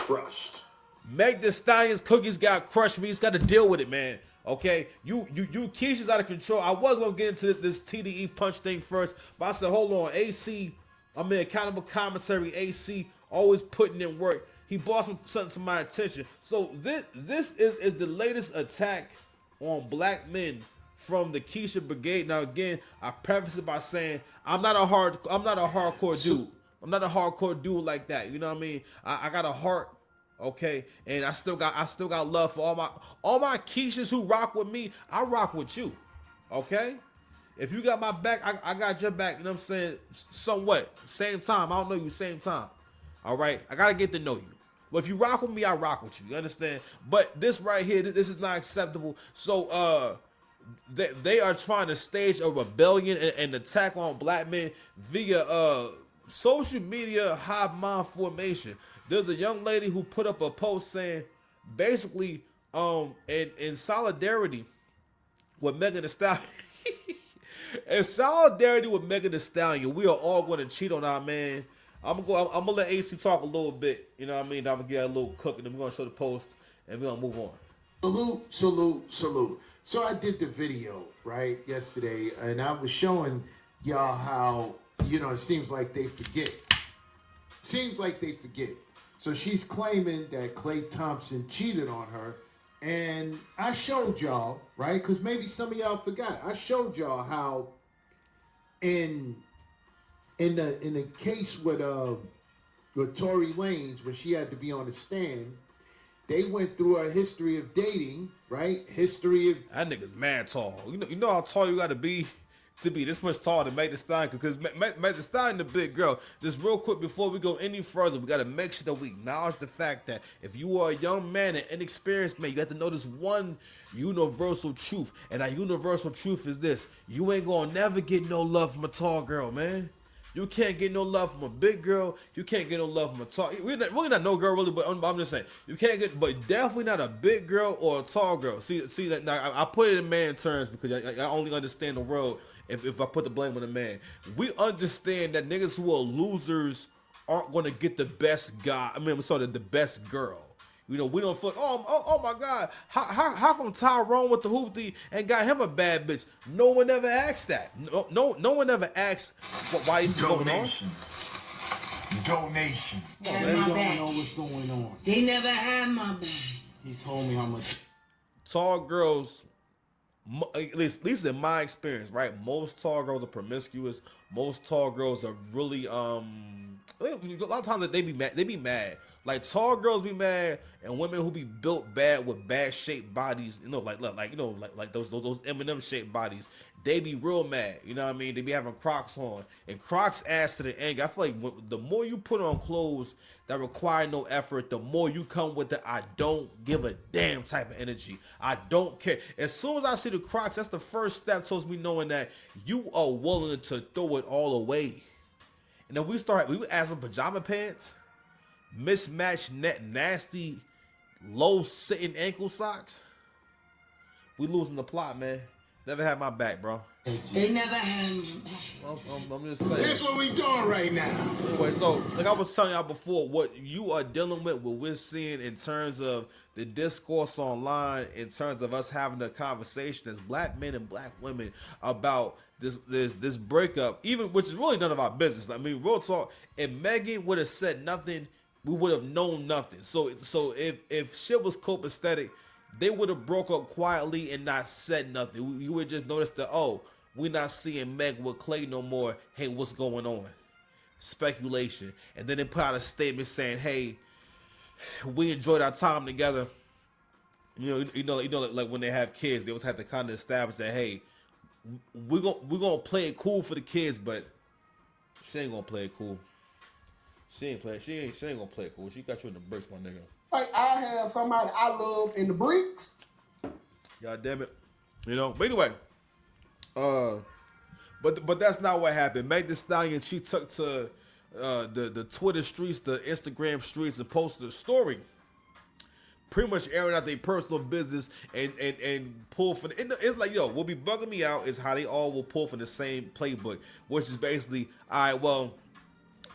crushed. Meg Thee Stallion's cookies got crushed. We just got to deal with it, man. Okay, you Keisha's out of control. I was gonna get into this TDE punch thing first, but I said, hold on, AC. I'm in accountable commentary. AC always putting in work. He brought something to my attention. So this is the latest attack on black men from the Keisha Brigade. Now again, I preface it by saying I'm not a hardcore dude. I'm not a hardcore dude like that. You know what I mean? I got a heart. Okay, and I still got love for all my Keishas who rock with me. I rock with you. Okay, if you got my back, I got your back. You know what I'm saying? Somewhat same time. I don't know you same time. All right, I gotta get to know you. But if you rock with me, I rock with you. You understand? But this right here, this is not acceptable. So they are trying to stage a rebellion and attack on black men via social media hive mind formation. There's a young lady who put up a post saying, basically, in solidarity with Megan Thee Stallion, in solidarity with Megan Thee Stallion, we are all going to cheat on our man. I'm gonna let AC talk a little bit. You know what I mean? I'm gonna get a little cook, and then we're gonna show the post, and we're gonna move on. Salute, salute, salute. So I did the video right yesterday, and I was showing y'all how it seems like they forget. So she's claiming that Klay Thompson cheated on her. And I showed y'all, right? Because maybe some of y'all forgot. I showed y'all how in the case with Tory Lanez, when she had to be on the stand, they went through a history of dating, right? History of... That nigga's mad tall. You know how tall you gotta be to be this much taller than Meg Thee Stallion, because Meg Thee Stallion the big girl. Just real quick before we go any further, we got to make sure that we acknowledge the fact that if you are a young man and inexperienced man, you have to know this one universal truth, and that universal truth is this: you ain't gonna never get no love from a tall girl, man. You can't get no love from a big girl. You can't get no love from a tall. We're not no girl really, but I'm just saying you can't get, but definitely not a big girl or a tall girl. See that now I put it in man terms because I only understand the world if I put the blame on the man. We understand that niggas who are losers aren't gonna get the best guy. I mean, the best girl. We don't feel, oh my God, how come Tyrone with the hoopty and got him a bad bitch? No one ever asked that. No one ever asked why he's going on. Donation. They don't know what's going on. They never had my back. He told me how much. Tall girls, at least in my experience, right? Most tall girls are promiscuous. Most tall girls are really a lot of times they be mad. Like tall girls be mad, and women who be built bad with bad shaped bodies, like those Eminem shaped bodies, they be real mad. You know what I mean? They be having Crocs on, and Crocs adds to the anger. I feel like the more you put on clothes that require no effort, the more you come with the I don't give a damn type of energy. I don't care. As soon as I see the Crocs, that's the first step towards me knowing that you are willing to throw it all away. And then we add some pajama pants, mismatched nasty low sitting ankle socks. We losing the plot, man. Never had my back, bro. They never had my back. I'm just saying. That's what we doing right now. Anyway, so like I was telling y'all before, what you are dealing with, what we're seeing in terms of the discourse online, in terms of us having a conversation as black men and black women about this breakup, even which is really none of our business. I mean, real talk. If Megan would have said nothing, we would have known nothing. So if shit was copacetic, they would have broke up quietly and not said nothing. You would just notice that, oh, we're not seeing Meg with Klay no more. Hey, what's going on? Speculation. And then they put out a statement saying, hey, we enjoyed our time together. You know, like when they have kids, they always have to kind of establish that, hey, we're gonna play it cool for the kids, but she ain't gonna play it cool. She ain't gonna play it cool. She got you in the bricks, my nigga. Like I have somebody I love in the bricks. God damn it. But anyway, but that's not what happened. Meg Thee Stallion, she took to the Twitter streets, the Instagram streets, and posted a story, pretty much airing out their personal business and pull from. It's like, yo, what be bugging me out is how they all will pull from the same playbook, which is basically, all right, well,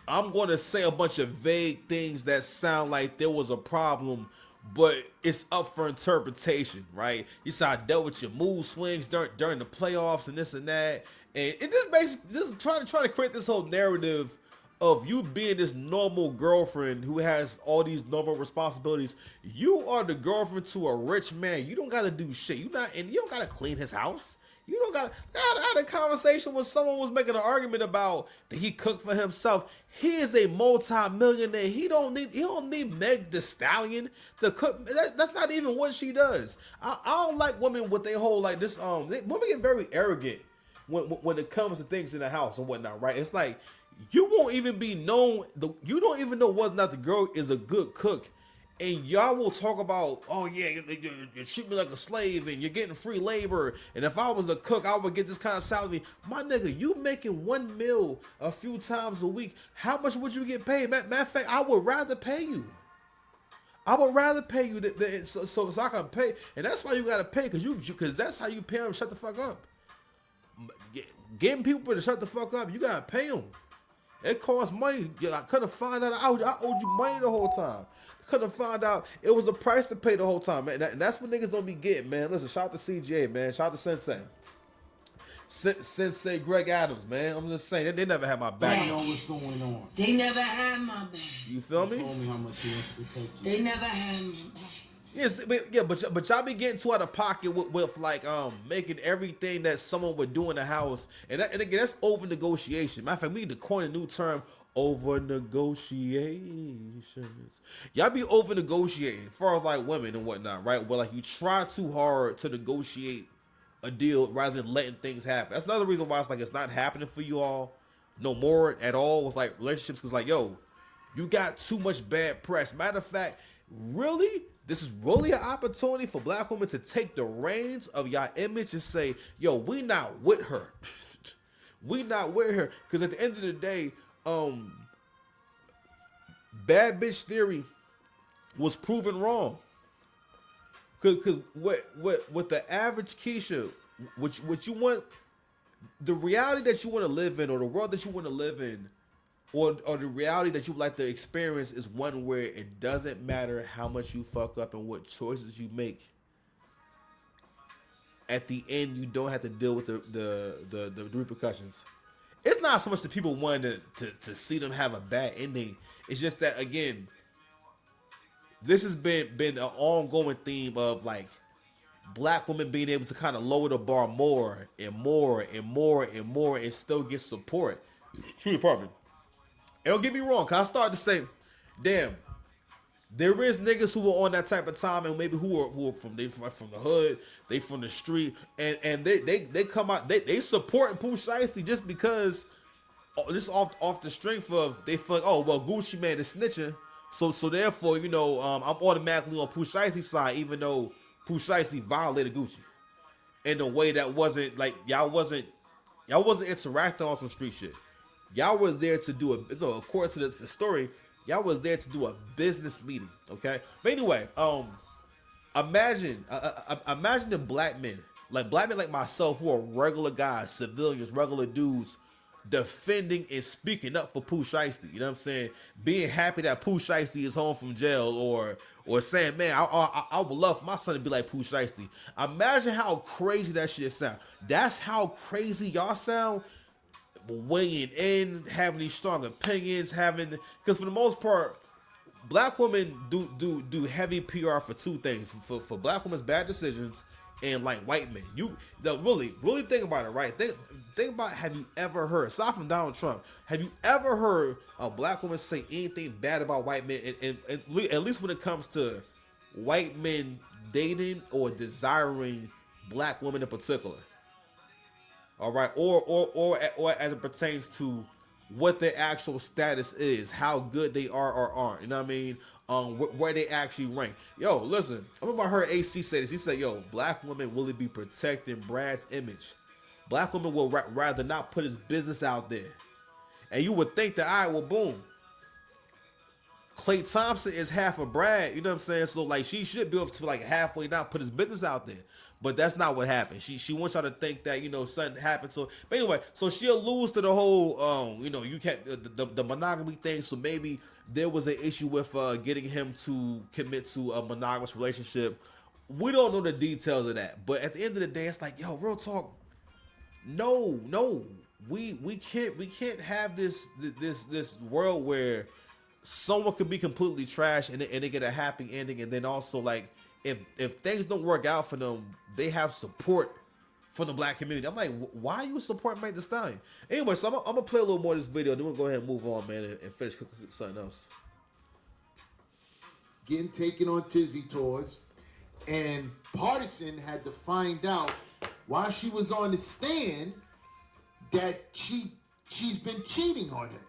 I'm going to say a bunch of vague things that sound like there was a problem, but it's up for interpretation, right? You said I dealt with your mood swings during the playoffs and this and that, and it just basically just trying to create this whole narrative of you being this normal girlfriend who has all these normal responsibilities. You are the girlfriend to a rich man. You don't got to do shit. You don't got to clean his house. You don't got. I had a conversation when someone was making an argument about that he cooked for himself. He is a multi-millionaire. He don't need Meg the Stallion to cook. That's not even what she does. I don't like women with their whole like this. Women get very arrogant when it comes to things in the house and whatnot. Right? It's like you won't even be known. You don't even know whether or not the girl is a good cook. And y'all will talk about, oh yeah, you treat me like a slave and you're getting free labor. And if I was a cook, I would get this kind of salary. My nigga, you making one meal a few times a week. How much would you get paid? Matter of fact, I would rather pay you. I would rather pay you so I can pay. And that's why you got to pay because that's how you pay them to shut the fuck up. Getting people to shut the fuck up, you got to pay them. It costs money. I couldn't find out I owed you money the whole time. Couldn't find out it was a price to pay the whole time, man. And that's what niggas don't be getting, man. Listen, shout out to CJ, man. Shout out to Sensei. Sensei Greg Adams, man. I'm just saying, they never had my back. I know what's going on. They never had my back. You feel me? Told me how much you protect you. They never had my back. Yes, but y'all be getting too out of pocket with like making everything that someone would do in the house, and again that's over negotiation. Matter of fact, we need to coin a new term: over negotiations. Y'all be over negotiating, as far as like women and whatnot, right? Well, like you try too hard to negotiate a deal rather than letting things happen. That's another reason why it's like it's not happening for you all no more at all with like relationships, because like yo, you got too much bad press. Matter of fact, really. This is really an opportunity for black women to take the reins of y'all image and say, yo, we not with her. We not with her. Because at the end of the day, bad bitch theory was proven wrong. Because what the average Keisha, what you want, the reality that you want to live in or the world that you want to live in, or the reality that you would like to experience is one where it doesn't matter how much you fuck up and what choices you make. At the end, you don't have to deal with the repercussions. It's not so much that people wanting to see them have a bad ending. It's just that, again, this has been an ongoing theme of like black women being able to kind of lower the bar more and more and more and more and still get support. Pardon me. And don't get me wrong, cause I started to say, damn, there is niggas who are on that type of time and maybe who are from the hood, they from the street, and they come out, they supporting Pooh Shiesty just because this off the strength of they feel like, oh well, Gucci Man is snitching, so therefore, you know, I'm automatically on Pooh Shiesty's side, even though Pooh Shiesty violated Gucci in a way that wasn't like y'all wasn't interacting on some street shit. Y'all were there to do according to the story, y'all were there to do a business meeting, okay? But anyway, imagine the black men like myself who are regular guys, civilians, regular dudes, defending and speaking up for Pooh Shiesty. You know what I'm saying? Being happy that Pooh Shiesty is home from jail, or saying, man, I would love for my son to be like Pooh Shiesty. Imagine how crazy that shit sound. That's how crazy y'all sound. Weighing in, having these strong opinions, because for the most part, black women do heavy PR for two things: for black women's bad decisions and like white men. You really think about it, right? Think about, have you ever heard, aside from Donald Trump, have you ever heard a black woman say anything bad about white men? And at least when it comes to white men dating or desiring black women in particular. All right, or as it pertains to what their actual status is, how good they are or aren't. You know what I mean? Where they actually rank. Yo, listen, I remember I heard AC say this. He said, "Yo, black women will be protecting Brad's image. Black women will rather not put his business out there." And you would think that, all right, well, boom. Klay Thompson is half a Brad, you know what I'm saying? So like she should be able to like halfway now put his business out there. But that's not what happened. She wants y'all to think that, you know, something happened. So but anyway, so she'll lose to the whole you know, you can't the monogamy thing. So maybe there was an issue with getting him to commit to a monogamous relationship. We don't know the details of that. But at the end of the day, it's like, yo, real talk. No. We can't have this world where someone can be completely trash and they get a happy ending, and then also like if things don't work out for them, they have support from the black community. I'm like, why you support Meg Thee Stallion? Anyway, so I'm gonna play a little more of this video, then we'll go ahead and move on, man, and finish cooking something else. Getting taken on Tizzy tours, and Partisan had to find out while she was on the stand that she's been cheating on him.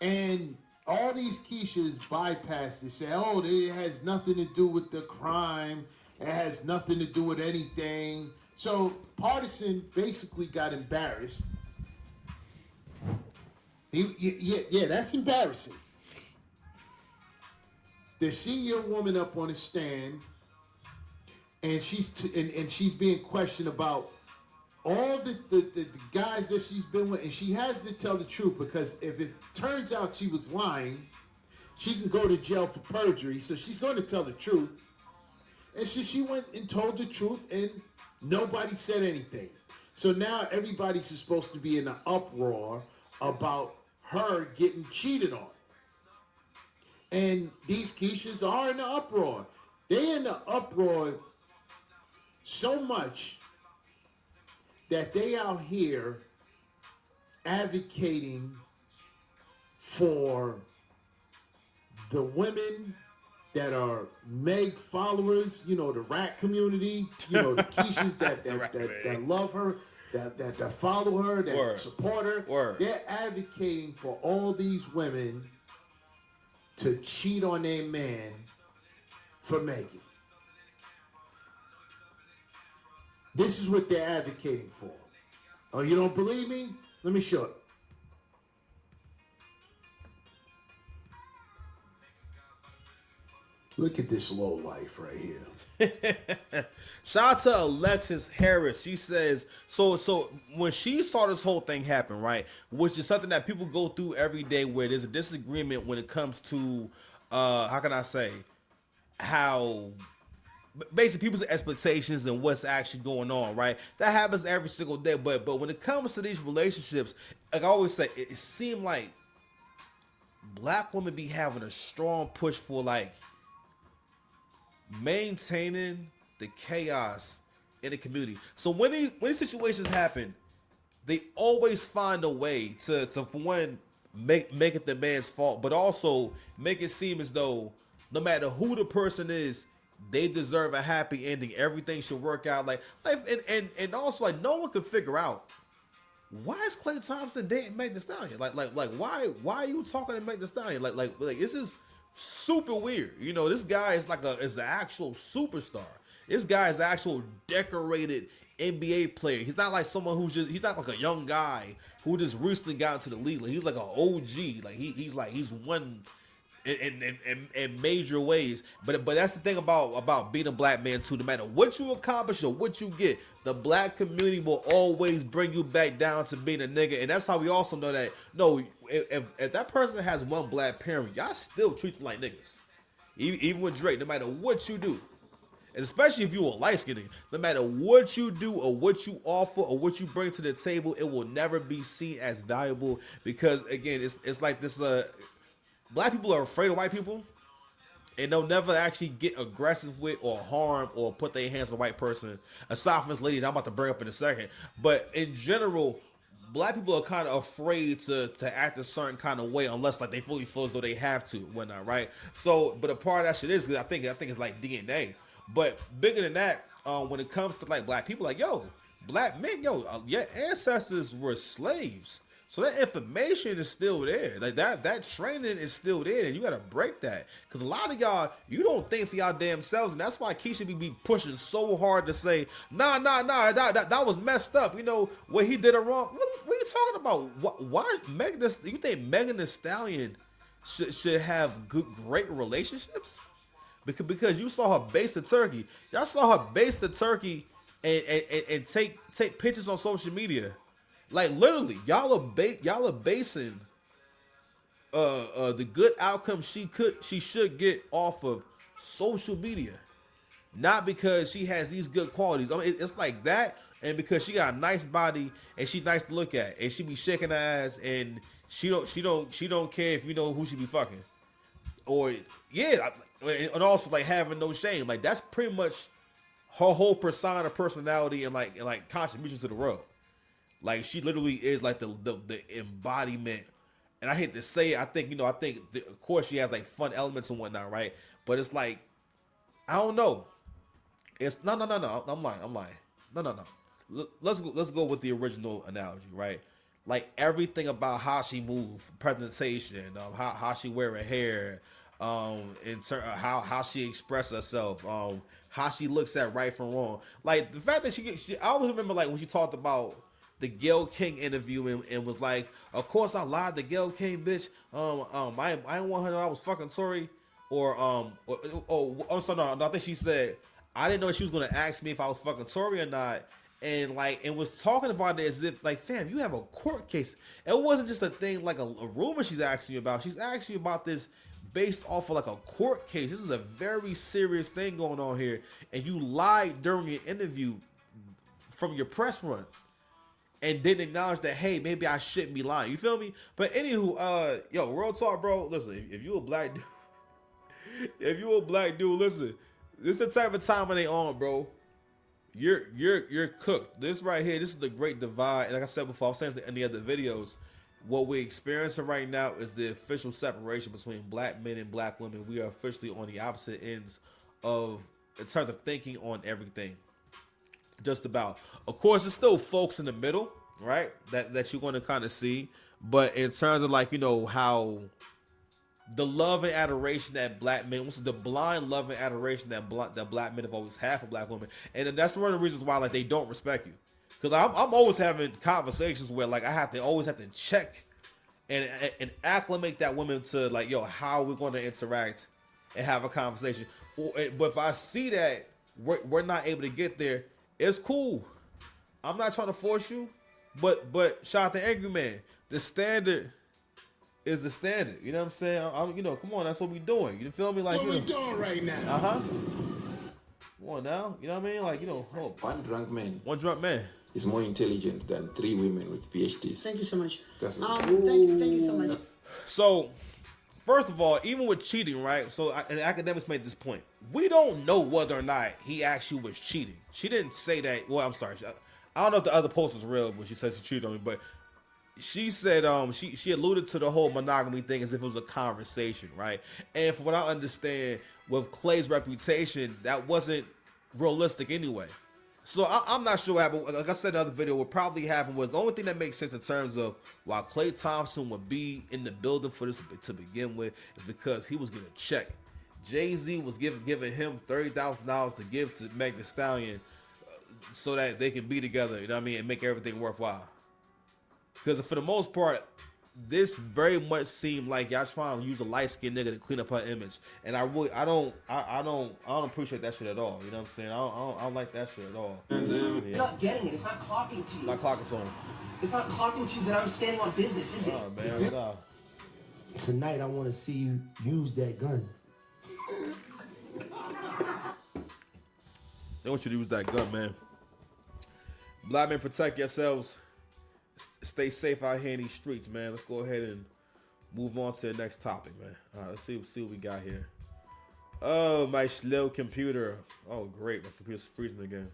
And all these Keishas bypass it, say, oh, it has nothing to do with the crime. It has nothing to do with anything. So Partisan basically got embarrassed. Yeah, that's embarrassing. The senior woman up on the stand, and she's being questioned about all the guys that she's been with, and she has to tell the truth, because if it turns out she was lying, she can go to jail for perjury. So she's going to tell the truth. And so she went and told the truth, and nobody said anything. So now everybody's supposed to be in an uproar about her getting cheated on. And these Keishas are in the uproar. They're in the uproar so much that they out here advocating for the women that are Meg followers, you know, the rat community, you know, the Keishas that love her, that follow her, that Word. support her. Word. They're advocating for all these women to cheat on their man for Megan. This is what they're advocating for. Oh, you don't believe me? Let me show it. Look at this low life right here. Shout out to Alexis Harris. She says, so when she saw this whole thing happen, right, which is something that people go through every day, where there's a disagreement when it comes to, how can I say, how basically people's expectations and what's actually going on, right? That happens every single day. But when it comes to these relationships, like I always say, it seemed like black women be having a strong push for like maintaining the chaos in the community. So when these situations happen, they always find a way to for one, make it the man's fault, but also make it seem as though no matter who the person is, they deserve a happy ending. Everything should work out. Like and also like no one can figure out, why is Klay Thompson dating Meg Thee Stallion? Like why are you talking to Meg Thee Stallion? Like this is super weird. You know, this guy is is an actual superstar. This guy is an actual decorated NBA player. He's not like someone he's not like a young guy who just recently got into the league. Like, he's like an OG. Like he's won in major ways. But that's the thing about being a black man too. No matter what you accomplish or what you get, the black community will always bring you back down to being a nigga. And that's how we also know that, no, if that person has one black parent, y'all still treat them like niggas. Even with Drake, no matter what you do. And especially if you're a light-skinned, no matter what you do or what you offer or what you bring to the table, it will never be seen as valuable, because again, it's like this. Black people are afraid of white people, and they'll never actually get aggressive with or harm or put their hands on a white person, aside from this lady that I'm about to bring up in a second. But in general, black people are kind of afraid to act a certain kind of way unless like they fully feel as though they have to, whatnot, right? So, but a part of that shit is, I think it's like DNA. But bigger than that, when it comes to like black people, like, yo, black men, your ancestors were slaves. So that information is still there. Like that training is still there, and you gotta break that. Cause a lot of y'all, you don't think for y'all damn selves, and that's why Keisha be pushing so hard to say, nah, that was messed up. You know what he did it wrong. What are you talking about? Why Megan? You think Megan Thee Stallion should have great relationships? Because you saw her baste the turkey. Y'all saw her baste the turkey and take pictures on social media. Like literally, y'all are basing the good outcome she should get off of social media. Not because she has these good qualities. I mean, it's like that, and because she got a nice body and she's nice to look at, and she be shaking her ass, and she don't care if you know who she be fucking, or yeah, and also like having no shame. Like that's pretty much her whole persona, personality, and like contribution to the world. Like she literally is like the embodiment. And I hate to say it, I think of course she has like fun elements and whatnot, right? But it's like I don't know. It's no. I'm lying. No. Let's go with the original analogy, right? Like everything about how she moves, presentation, how she wear her hair, how she expresses herself, how she looks at right from wrong. Like the fact that she I always remember like when she talked about the Gayle King interview and was like, of course I lied to Gayle King, bitch. I didn't want her to know I was fucking sorry. Or I'm sorry, no, I think she said I didn't know she was gonna ask me if I was fucking sorry or not, and was talking about it as if like, fam, you have a court case. It wasn't just a thing like a rumor she's asking you about. She's asking you about this based off of like a court case. This is a very serious thing going on here, and you lied during your interview from your press run, and didn't acknowledge that, hey, maybe I shouldn't be lying. You feel me? But anywho, yo, real talk, bro. Listen, if you a black dude, listen. This is the type of time when they on, bro. You're cooked. This right here, this is the great divide. And like I said before, I was saying this in the other videos. What we're experiencing right now is the official separation between black men and black women. We are officially on the opposite ends of in terms of thinking on everything. Just about. Of course, there's still folks in the middle, right? That you're going to kind of see. But in terms of like, how the love and adoration that black men, the blind love and adoration that black men have always had for black women, and that's one of the reasons why like they don't respect you. Because I'm always having conversations where like I always have to check and acclimate that woman to like, yo, how we're going to interact and have a conversation. But if I see that we're not able to get there, it's cool. I'm not trying to force you, but shout out to Angry Man. The standard is the standard. You know what I'm saying? Come on, that's what we doing. You feel me? Like What we doing right now? Come on now. You know what I mean? Like, One drunk man one drunk man. is more intelligent than 3 women with PhDs. Thank you so much. That's Thank you so much. So, first of all, even with cheating, right? So, and academics made this point. We don't know whether or not he actually was cheating. She didn't say that. Well, I'm sorry. I don't know if the other post was real, but she said she cheated on me. But she said she alluded to the whole monogamy thing as if it was a conversation, right? And from what I understand, with Klay's reputation, that wasn't realistic anyway. So I'm not sure what happened. Like I said in the other video, what probably happened was the only thing that makes sense in terms of why Klay Thompson would be in the building for this to begin with is because he was getting a check. Jay-Z was giving him $30,000 to give to Meg Thee Stallion so that they can be together, you know what I mean, and make everything worthwhile. Because for the most part, this very much seemed like y'all trying to use a light-skinned nigga to clean up her image, and I don't appreciate that shit at all. You know what I'm saying? I don't like that shit at all. You're not getting it. It's not clocking to you. Not clocking to him. It's not clocking to you that I'm standing on business, is it? Oh man, no. Tonight I want to see you use that gun. They want you to use that gun, man. Black men, protect yourselves. Stay safe out here in these streets, man. Let's go ahead and move on to the next topic, man. All right, let's see what we got here. Oh, my slow computer. Oh, great. My computer's freezing again.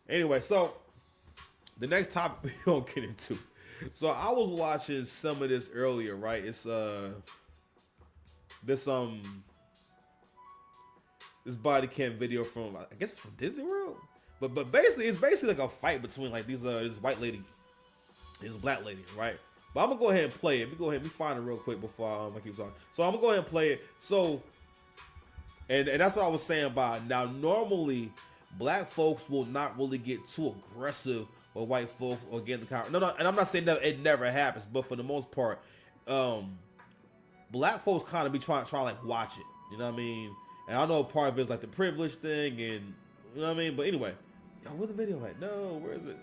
Anyway, so the next topic we're going to get into. So I was watching some of this earlier, right? It's this body cam video from, I guess it's from Disney World. But basically, it's basically like a fight between like this white lady, this black lady, right? But I'm gonna go ahead and play it. Let me find it real quick before I keep talking. So I'm gonna go ahead and play it. So, and that's what I was saying about now. Normally, black folks will not really get too aggressive with white folks or get in the car. No, and I'm not saying that it never happens, but for the most part, black folks kind of be trying to like watch it. You know what I mean? And I know part of it is like the privilege thing, and you know what I mean. But anyway, yo, where's the video at? No, where is it?